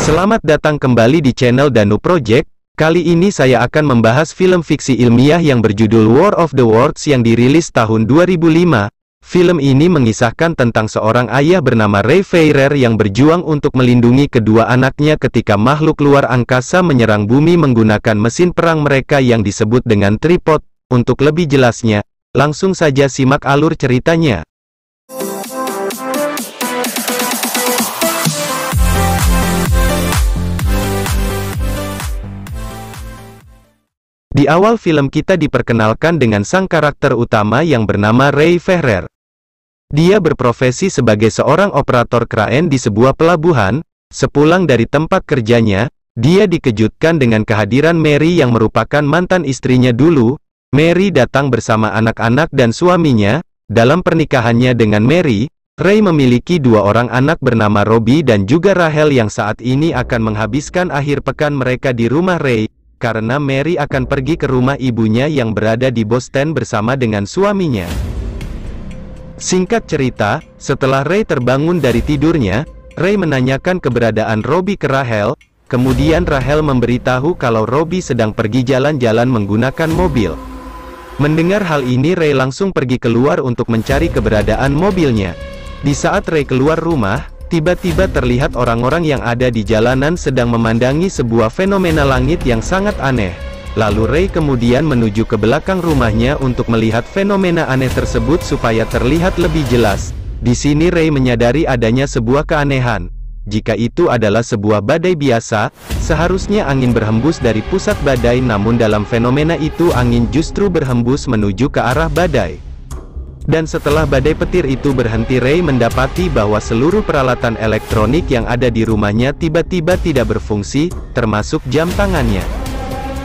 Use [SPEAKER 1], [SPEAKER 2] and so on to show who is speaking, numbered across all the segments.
[SPEAKER 1] Selamat datang kembali di channel Danu Project. Kali ini saya akan membahas film fiksi ilmiah yang berjudul War of the Worlds yang dirilis tahun 2005. Film ini mengisahkan tentang seorang ayah bernama Ray Fairer yang berjuang untuk melindungi kedua anaknya ketika makhluk luar angkasa menyerang bumi menggunakan mesin perang mereka yang disebut dengan tripod. Untuk lebih jelasnya, langsung saja simak alur ceritanya. Di awal film kita diperkenalkan dengan sang karakter utama yang bernama Ray Fairer. Dia berprofesi sebagai seorang operator kraen di sebuah pelabuhan. Sepulang dari tempat kerjanya, dia dikejutkan dengan kehadiran Mary yang merupakan mantan istrinya dulu. Mary datang bersama anak-anak dan suaminya. Dalam pernikahannya dengan Mary, Ray memiliki dua orang anak bernama Robbie dan juga Rachel yang saat ini akan menghabiskan akhir pekan mereka di rumah Ray. Karena Mary akan pergi ke rumah ibunya yang berada di Boston bersama dengan suaminya. Singkat cerita, setelah Ray terbangun dari tidurnya, Ray menanyakan keberadaan Robbie ke Rachel. Kemudian Rachel memberitahu kalau Robbie sedang pergi jalan-jalan menggunakan mobil. Mendengar hal ini, Ray langsung pergi keluar untuk mencari keberadaan mobilnya. Di saat Ray keluar rumah, tiba-tiba terlihat orang-orang yang ada di jalanan sedang memandangi sebuah fenomena langit yang sangat aneh. Lalu Ray kemudian menuju ke belakang rumahnya untuk melihat fenomena aneh tersebut supaya terlihat lebih jelas. Di sini Ray menyadari adanya sebuah keanehan. Jika itu adalah sebuah badai biasa, seharusnya angin berhembus dari pusat badai, namun dalam fenomena itu angin justru berhembus menuju ke arah badai. Dan setelah badai petir itu berhenti, Ray mendapati bahwa seluruh peralatan elektronik yang ada di rumahnya tiba-tiba tidak berfungsi, termasuk jam tangannya.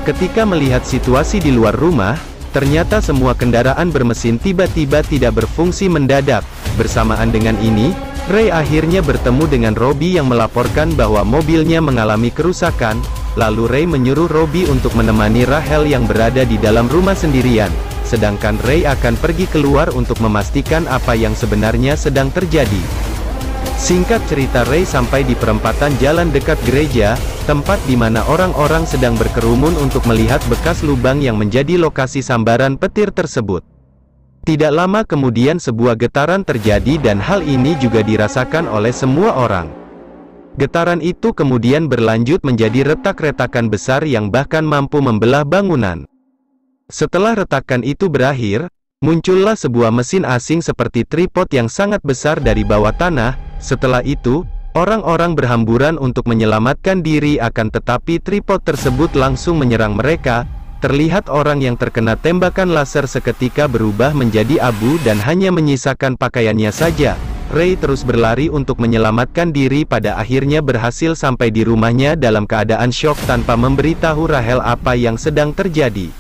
[SPEAKER 1] Ketika melihat situasi di luar rumah, ternyata semua kendaraan bermesin tiba-tiba tidak berfungsi mendadak. Bersamaan dengan ini, Ray akhirnya bertemu dengan Robbie yang melaporkan bahwa mobilnya mengalami kerusakan. Lalu Ray menyuruh Robbie untuk menemani Rachel yang berada di dalam rumah sendirian. Sedangkan Ray akan pergi keluar untuk memastikan apa yang sebenarnya sedang terjadi. Singkat cerita, Ray sampai di perempatan jalan dekat gereja, tempat di mana orang-orang sedang berkerumun untuk melihat bekas lubang yang menjadi lokasi sambaran petir tersebut. Tidak lama kemudian sebuah getaran terjadi dan hal ini juga dirasakan oleh semua orang. Getaran itu kemudian berlanjut menjadi retak-retakan besar yang bahkan mampu membelah bangunan. Setelah retakan itu berakhir, muncullah sebuah mesin asing seperti tripod yang sangat besar dari bawah tanah. Setelah itu, orang-orang berhamburan untuk menyelamatkan diri, akan tetapi tripod tersebut langsung menyerang mereka. Terlihat orang yang terkena tembakan laser seketika berubah menjadi abu dan hanya menyisakan pakaiannya saja. Ray terus berlari untuk menyelamatkan diri, pada akhirnya berhasil sampai di rumahnya dalam keadaan syok tanpa memberitahu Rachel apa yang sedang terjadi.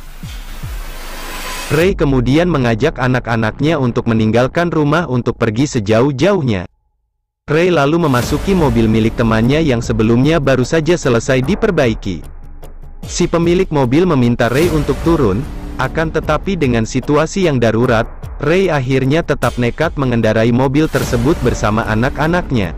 [SPEAKER 1] Ray kemudian mengajak anak-anaknya untuk meninggalkan rumah untuk pergi sejauh-jauhnya. Ray lalu memasuki mobil milik temannya yang sebelumnya baru saja selesai diperbaiki. Si pemilik mobil meminta Ray untuk turun, akan tetapi dengan situasi yang darurat, Ray akhirnya tetap nekat mengendarai mobil tersebut bersama anak-anaknya.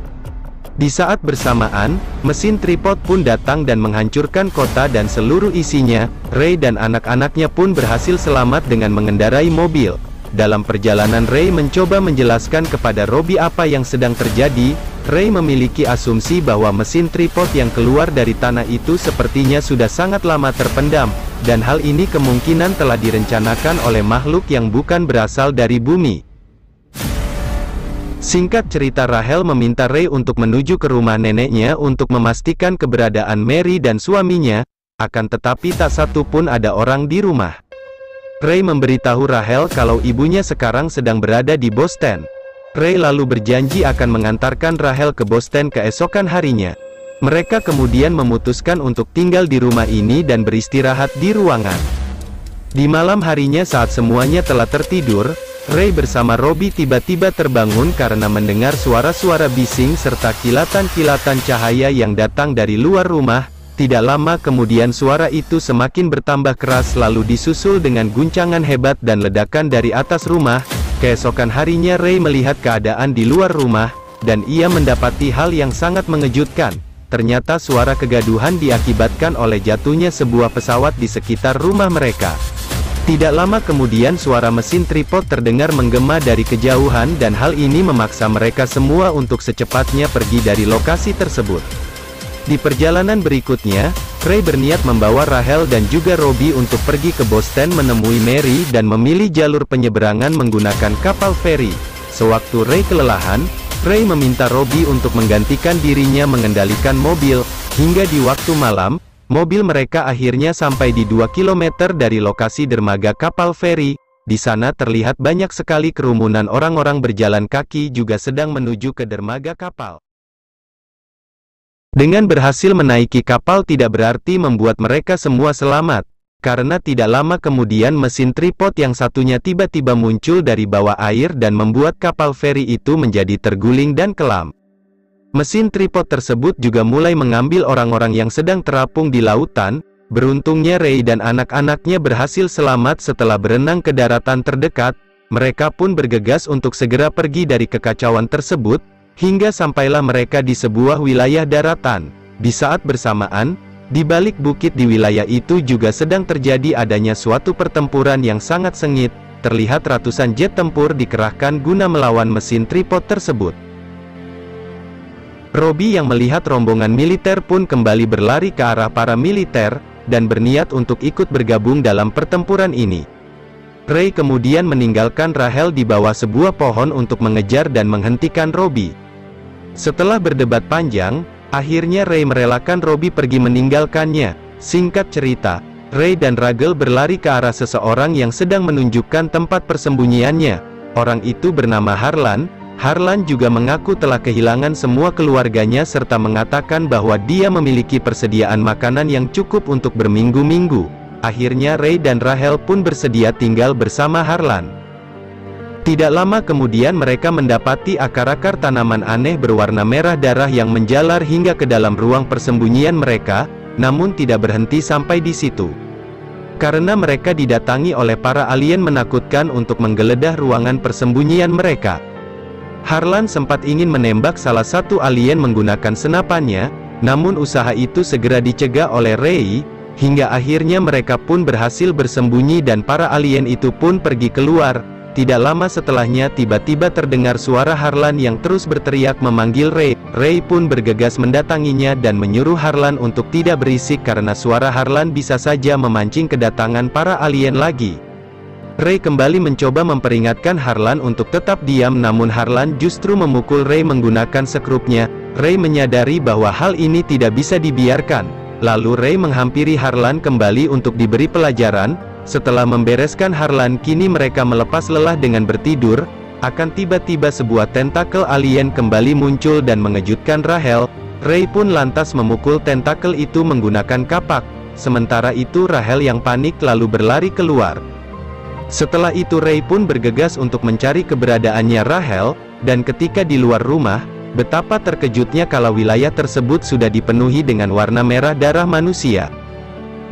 [SPEAKER 1] Di saat bersamaan, mesin tripod pun datang dan menghancurkan kota dan seluruh isinya. Ray dan anak-anaknya pun berhasil selamat dengan mengendarai mobil. Dalam perjalanan, Ray mencoba menjelaskan kepada Robbie apa yang sedang terjadi. Ray memiliki asumsi bahwa mesin tripod yang keluar dari tanah itu sepertinya sudah sangat lama terpendam, dan hal ini kemungkinan telah direncanakan oleh makhluk yang bukan berasal dari bumi. Singkat cerita, Rachel meminta Ray untuk menuju ke rumah neneknya untuk memastikan keberadaan Mary dan suaminya, akan tetapi tak satu pun ada orang di rumah. Ray memberitahu Rachel kalau ibunya sekarang sedang berada di Boston. Ray lalu berjanji akan mengantarkan Rachel ke Boston keesokan harinya. Mereka kemudian memutuskan untuk tinggal di rumah ini dan beristirahat di ruangan. Di malam harinya saat semuanya telah tertidur, Ray bersama Robbie tiba-tiba terbangun karena mendengar suara-suara bising serta kilatan-kilatan cahaya yang datang dari luar rumah. Tidak lama kemudian suara itu semakin bertambah keras lalu disusul dengan guncangan hebat dan ledakan dari atas rumah. Keesokan harinya Ray melihat keadaan di luar rumah, dan ia mendapati hal yang sangat mengejutkan. ternyata suara kegaduhan diakibatkan oleh jatuhnya sebuah pesawat di sekitar rumah mereka. Tidak lama kemudian suara mesin tripod terdengar menggema dari kejauhan dan hal ini memaksa mereka semua untuk secepatnya pergi dari lokasi tersebut. Di perjalanan berikutnya, Ray berniat membawa Rachel dan juga Robbie untuk pergi ke Boston menemui Mary dan memilih jalur penyeberangan menggunakan kapal feri. Sewaktu Ray kelelahan, Ray meminta Robbie untuk menggantikan dirinya mengendalikan mobil, hingga di waktu malam, mobil mereka akhirnya sampai di 2 km dari lokasi dermaga kapal feri. Di sana terlihat banyak sekali kerumunan orang-orang berjalan kaki juga sedang menuju ke dermaga kapal. Dengan berhasil menaiki kapal tidak berarti membuat mereka semua selamat, karena tidak lama kemudian mesin tripod yang satunya tiba-tiba muncul dari bawah air dan membuat kapal feri itu menjadi terguling dan kelam. Mesin tripod tersebut juga mulai mengambil orang-orang yang sedang terapung di lautan. Beruntungnya Ray dan anak-anaknya berhasil selamat setelah berenang ke daratan terdekat. Mereka pun bergegas untuk segera pergi dari kekacauan tersebut, hingga sampailah mereka di sebuah wilayah daratan. Di saat bersamaan, di balik bukit di wilayah itu juga sedang terjadi adanya suatu pertempuran yang sangat sengit. Terlihat ratusan jet tempur dikerahkan guna melawan mesin tripod tersebut. Robbie yang melihat rombongan militer pun kembali berlari ke arah para militer, dan berniat untuk ikut bergabung dalam pertempuran ini. Ray kemudian meninggalkan Rachel di bawah sebuah pohon untuk mengejar dan menghentikan Robbie. Setelah berdebat panjang, akhirnya Ray merelakan Robbie pergi meninggalkannya. Singkat cerita, Ray dan Rachel berlari ke arah seseorang yang sedang menunjukkan tempat persembunyiannya. Orang itu bernama Harlan. Harlan juga mengaku telah kehilangan semua keluarganya serta mengatakan bahwa dia memiliki persediaan makanan yang cukup untuk berminggu-minggu. Akhirnya Ray dan Rachel pun bersedia tinggal bersama Harlan. Tidak lama kemudian mereka mendapati akar-akar tanaman aneh berwarna merah darah yang menjalar hingga ke dalam ruang persembunyian mereka, namun tidak berhenti sampai di situ. Karena mereka didatangi oleh para alien menakutkan untuk menggeledah ruangan persembunyian mereka. Harlan sempat ingin menembak salah satu alien menggunakan senapannya, namun usaha itu segera dicegah oleh Ray, hingga akhirnya mereka pun berhasil bersembunyi dan para alien itu pun pergi keluar. Tidak lama setelahnya tiba-tiba terdengar suara Harlan yang terus berteriak memanggil Ray. Ray pun bergegas mendatanginya dan menyuruh Harlan untuk tidak berisik karena suara Harlan bisa saja memancing kedatangan para alien lagi. Ray kembali mencoba memperingatkan Harlan untuk tetap diam, namun Harlan justru memukul Ray menggunakan sekrupnya. Ray menyadari bahwa hal ini tidak bisa dibiarkan. Lalu Ray menghampiri Harlan kembali untuk diberi pelajaran. Setelah membereskan Harlan, kini mereka melepas lelah dengan bertidur. Akan tiba-tiba sebuah tentakel alien kembali muncul dan mengejutkan Rachel. Ray pun lantas memukul tentakel itu menggunakan kapak. Sementara itu Rachel yang panik lalu berlari keluar. Setelah itu Ray pun bergegas untuk mencari keberadaannya Rachel, dan ketika di luar rumah, betapa terkejutnya kalau wilayah tersebut sudah dipenuhi dengan warna merah darah manusia.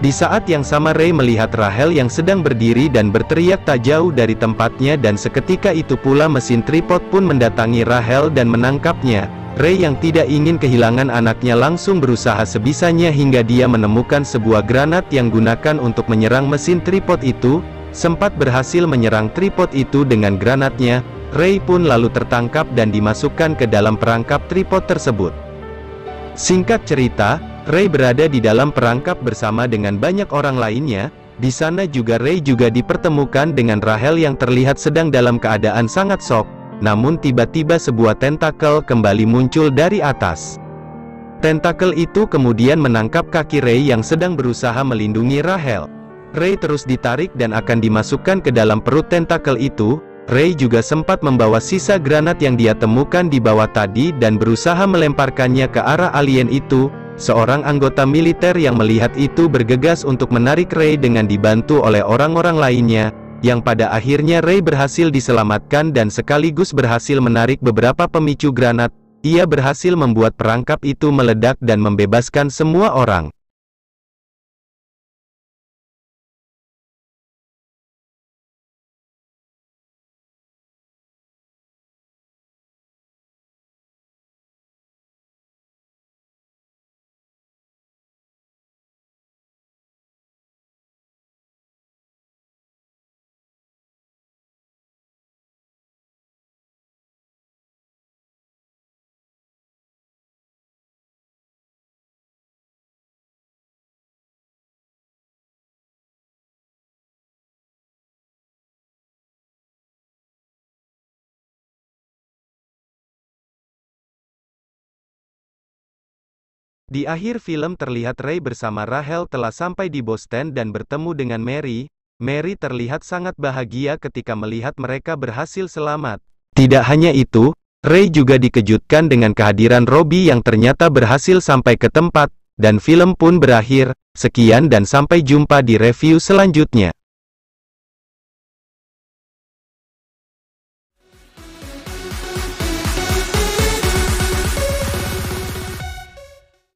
[SPEAKER 1] Di saat yang sama Ray melihat Rachel yang sedang berdiri dan berteriak tak jauh dari tempatnya, dan seketika itu pula mesin tripod pun mendatangi Rachel dan menangkapnya. Ray yang tidak ingin kehilangan anaknya langsung berusaha sebisanya hingga dia menemukan sebuah granat yang gunakan untuk menyerang mesin tripod itu. Sempat berhasil menyerang tripod itu dengan granatnya. Ray pun lalu tertangkap dan dimasukkan ke dalam perangkap tripod tersebut. Singkat cerita, Ray berada di dalam perangkap bersama dengan banyak orang lainnya. Di sana juga Ray juga dipertemukan dengan Rachel yang terlihat sedang dalam keadaan sangat shock. Namun tiba-tiba sebuah tentakel kembali muncul dari atas. Tentakel itu kemudian menangkap kaki Ray yang sedang berusaha melindungi Rachel. Ray terus ditarik dan akan dimasukkan ke dalam perut tentakel itu. Ray juga sempat membawa sisa granat yang dia temukan di bawah tadi dan berusaha melemparkannya ke arah alien itu. Seorang anggota militer yang melihat itu bergegas untuk menarik Ray dengan dibantu oleh orang-orang lainnya, yang pada akhirnya Ray berhasil diselamatkan dan sekaligus berhasil menarik beberapa pemicu granat. Ia berhasil membuat perangkap itu meledak dan membebaskan semua orang. Di akhir film terlihat Ray bersama Rachel telah sampai di Boston dan bertemu dengan Mary. Mary terlihat sangat bahagia ketika melihat mereka berhasil selamat. Tidak hanya itu, Ray juga dikejutkan dengan kehadiran Robbie yang ternyata berhasil sampai ke tempat, dan film pun berakhir. Sekian dan sampai jumpa di review selanjutnya.